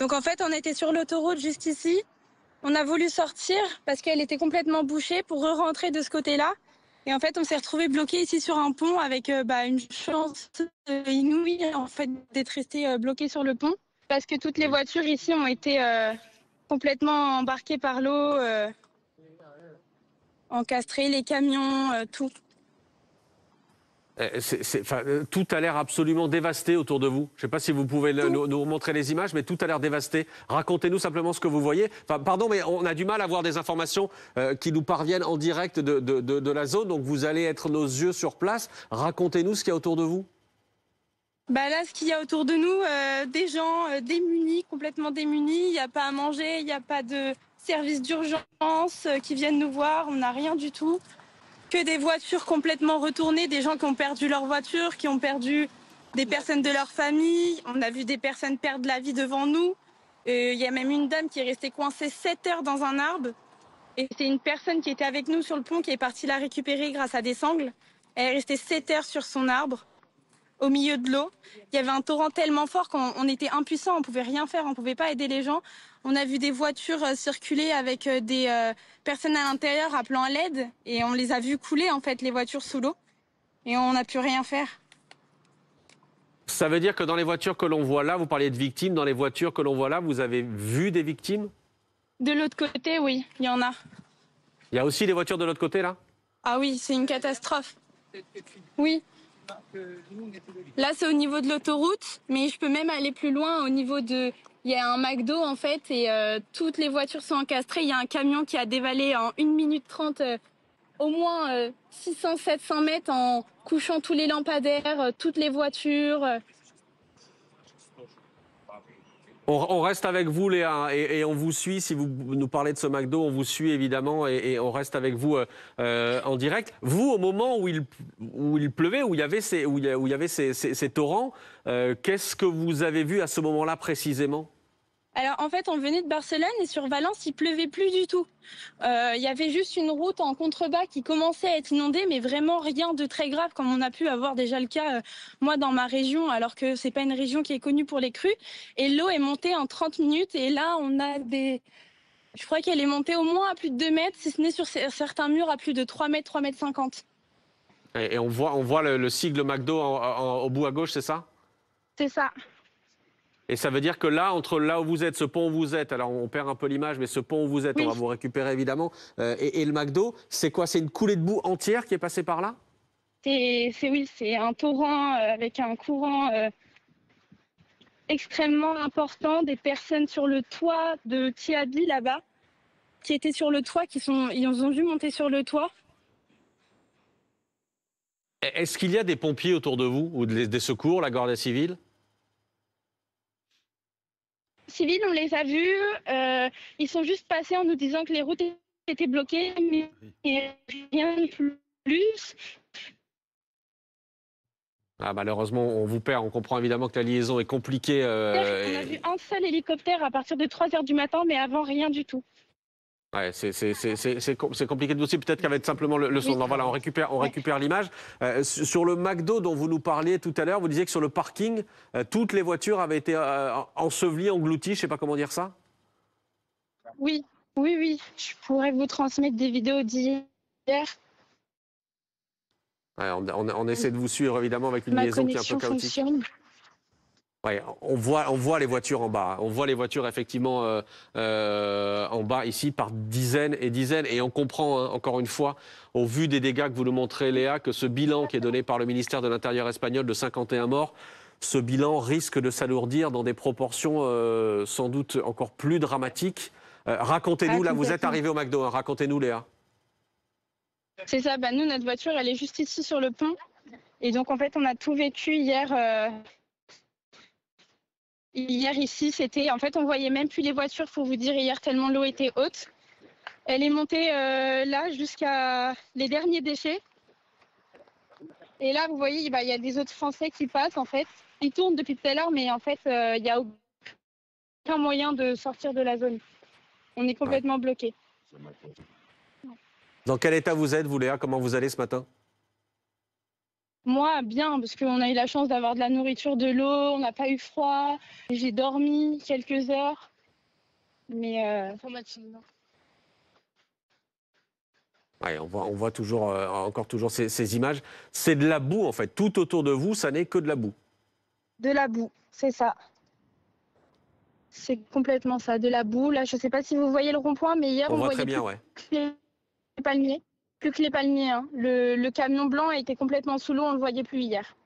Donc en fait, on était sur l'autoroute juste ici. On a voulu sortir parce qu'elle était complètement bouchée pour re-rentrer de ce côté-là. Et en fait, on s'est retrouvé bloqué ici sur un pont avec une chance inouïe en fait d'être resté bloqué sur le pont parce que toutes les voitures ici ont été complètement embarquées par l'eau, encastrées, les camions, tout. Tout a l'air absolument dévasté autour de vous. Je ne sais pas si vous pouvez nous montrer les images, mais tout a l'air dévasté. Racontez-nous simplement ce que vous voyez. Pardon, mais on a du mal à avoir des informations qui nous parviennent en direct de la zone. Donc vous allez être nos yeux sur place. Racontez-nous ce qu'il y a autour de vous. Bah là, ce qu'il y a autour de nous, des gens démunis, complètement démunis. Il n'y a pas à manger, il n'y a pas de service d'urgence qui viennent nous voir. On n'a rien du tout. Que des voitures complètement retournées, des gens qui ont perdu leur voiture, qui ont perdu des personnes de leur famille. On a vu des personnes perdre la vie devant nous. Il y a même une dame qui est restée coincée 7 heures dans un arbre. Et c'est une personne qui était avec nous sur le pont qui est partie la récupérer grâce à des sangles. Elle est restée 7 heures sur son arbre, au milieu de l'eau. Il y avait un torrent tellement fort qu'on était impuissants, on ne pouvait rien faire, on ne pouvait pas aider les gens. On a vu des voitures circuler avec des personnes à l'intérieur appelant à l'aide et on les a vus couler en fait les voitures sous l'eau et on n'a pu rien faire. Ça veut dire que dans les voitures que l'on voit là, vous parliez de victimes, dans les voitures que l'on voit là, vous avez vu des victimes? De l'autre côté, oui, il y en a. Il y a aussi des voitures de l'autre côté là? Ah oui, c'est une catastrophe. Oui. Là, c'est au niveau de l'autoroute, mais je peux même aller plus loin au niveau de... Il y a un McDo, en fait, et toutes les voitures sont encastrées. Il y a un camion qui a dévalé en 1 minute 30 au moins 600-700 mètres en couchant tous les lampadaires, toutes les voitures. On reste avec vous, Léa, et on vous suit. Si vous nous parlez de ce McDo, on vous suit évidemment et on reste avec vous en direct. Vous, au moment où il pleuvait, où il y avait ces torrents, qu'est-ce que vous avez vu à ce moment-là précisément? Alors en fait, on venait de Barcelone et sur Valence, il pleuvait plus du tout. Il y avait juste une route en contrebas qui commençait à être inondée, mais vraiment rien de très grave, comme on a pu avoir déjà le cas, moi, dans ma région, alors que c'est pas une région qui est connue pour les crues. Et l'eau est montée en 30 minutes et là, on a des... Je crois qu'elle est montée au moins à plus de 2 mètres, si ce n'est sur certains murs à plus de 3 mètres, 3 mètres 50. Et on voit le sigle McDo au bout à gauche, c'est ça? C'est ça. Et ça veut dire que là, entre là où vous êtes, ce pont où vous êtes, alors on perd un peu l'image, mais ce pont où vous êtes, Oui. on va vous récupérer évidemment, et le McDo, c'est quoi? C'est une coulée de boue entière qui est passée par là? Oui, c'est un torrent avec un courant extrêmement important. Des personnes sur le toit de Tiabi, là-bas, qui étaient sur le toit, ils ont vu monter sur le toit. Est-ce qu'il y a des pompiers autour de vous, ou des secours, la Guardia Civile? Civils, on les a vus. Ils sont juste passés en nous disant que les routes étaient bloquées, mais rien de plus. Ah, malheureusement, on vous perd. On comprend évidemment que la liaison est compliquée. On a vu un seul hélicoptère à partir de 3 h du matin, mais avant, rien du tout. Ouais, c'est compliqué de dossier. Peut-être qu'avec simplement le son. Oui. Non, voilà, on récupère l'image. Sur le McDo dont vous nous parliez tout à l'heure, vous disiez que sur le parking, toutes les voitures avaient été ensevelies, englouties. Je ne sais pas comment dire ça. Oui, oui, oui. Je pourrais vous transmettre des vidéos d'hier. Ouais, on essaie de vous suivre évidemment avec une Ma liaison qui est un peu connexion chaotique. fonctionne. Ouais, on voit les voitures en bas. On voit les voitures effectivement en bas ici par dizaines et dizaines. Et on comprend encore une fois, au vu des dégâts que vous nous montrez, Léa, que ce bilan qui est donné par le ministère de l'Intérieur espagnol de 51 morts, ce bilan risque de s'alourdir dans des proportions sans doute encore plus dramatiques. Racontez-nous, là vous êtes arrivé au McDo, hein. Racontez-nous, Léa. C'est ça, bah nous, notre voiture, elle est juste ici sur le pont. Et donc, en fait, on a tout vécu hier. Hier, ici, c'était... En fait, on voyait même plus les voitures, faut vous dire, hier, tellement l'eau était haute. Elle est montée là jusqu'à les derniers déchets. Et là, vous voyez, bah, y a des autres Français qui passent, en fait. Ils tournent depuis tout à l'heure, mais en fait, il n'y a aucun moyen de sortir de la zone. On est complètement bloqué. Dans quel état vous êtes, vous, Léa? Comment vous allez ce matin? Moi, bien, parce qu'on a eu la chance d'avoir de la nourriture, de l'eau, on n'a pas eu froid. J'ai dormi quelques heures, mais Ouais, on voit toujours, encore toujours ces images. C'est de la boue, en fait. Tout autour de vous, ça n'est que de la boue. de la boue, c'est ça. C'est complètement ça, de la boue. Là, je ne sais pas si vous voyez le rond-point, mais hier, On on voit très voyait bien, plus ouais. que les palmiers. Plus que les palmiers, hein. Le camion blanc était complètement sous l'eau, on ne le voyait plus hier.